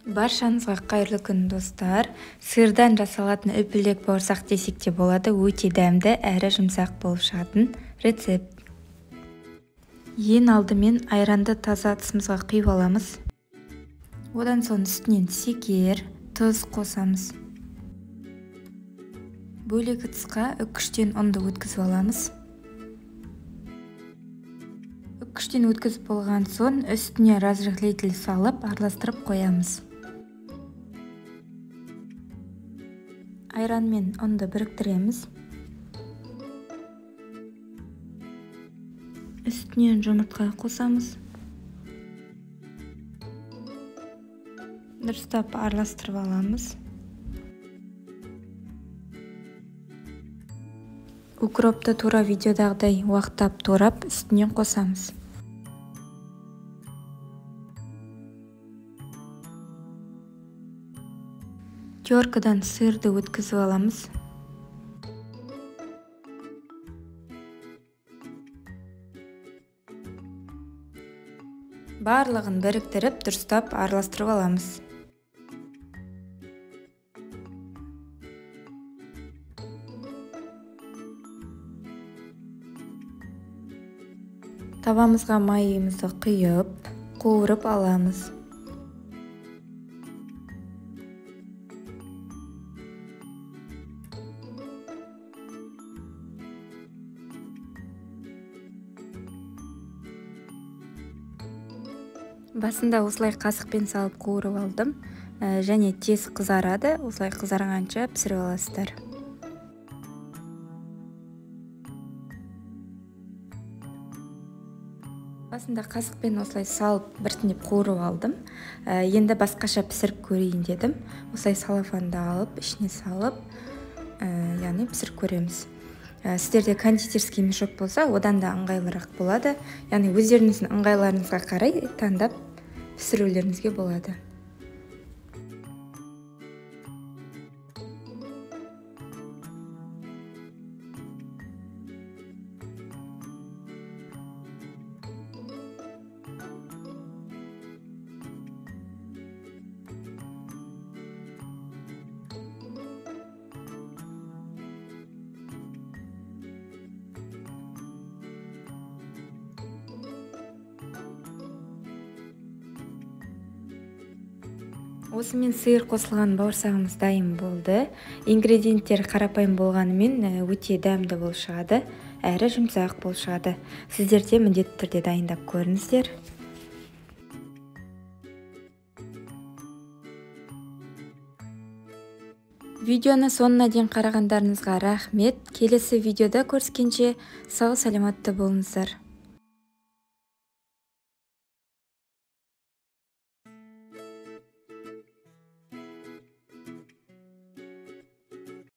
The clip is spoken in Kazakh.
Баршаңызға қайырлы күн достар. Сырдан жасалатын үпілдек бауырсақ десек те болады, өте дәмді әрі жұмсақ болып шығатын рецепт. Ең алдымен айранды таза ыдысымызға құйып аламыз. Одан соң үстінен секер, тұз қосамыз. Бөлек ыдысқа үккіштен ұнды өткізіп аламыз. Үккіштен өткізіп болған соң үстіне разрыхлитель салып араластырып қоямыз. Айран мен ұнды біріктіреміз. Үстінен жұмыртқа қосамыз. Дұрыстап араластырып аламыз. Укропты тура видеодағыдай уақыттап турап үстінен қосамыз. Теркадан сырды өткізіп аламыз. Барлығын біріктіріп, дұрыстап араластырып аламыз. Табамызға майымызды құйып, қуырып аламыз. Басында осылай қасықпен салып қуырып алдым, және тез қызарады, осылай қызарғанша пісіріп аласыздар. Басында қасықпен осылай салып біртіндеп қуырып алдым. Енді басқаша пісіріп көрейін дедім. Осылай салафанды алып, ішіне салып, яғни пісіріп көреміз. Сіздерде кондитерский мешок болса, одан да ыңғайлырақ болады. Яғни өздеріңіздің ыңғайларыңызға қарай таңдап пісірулеріңізге болады. Осымен сиыр қосылған бауырсағымыз дайын болды. Ингредиенттер қарапайым болғанымен өте дәмді болып шығады, әрі жұмсақ болып шығады. Сіздер де міндетті түрде дайындап көріңіздер. Видеоны соңына дейін қарағандарыңызға рахмет. Келесі видеода көріскенше сау саламатты болыңыздар.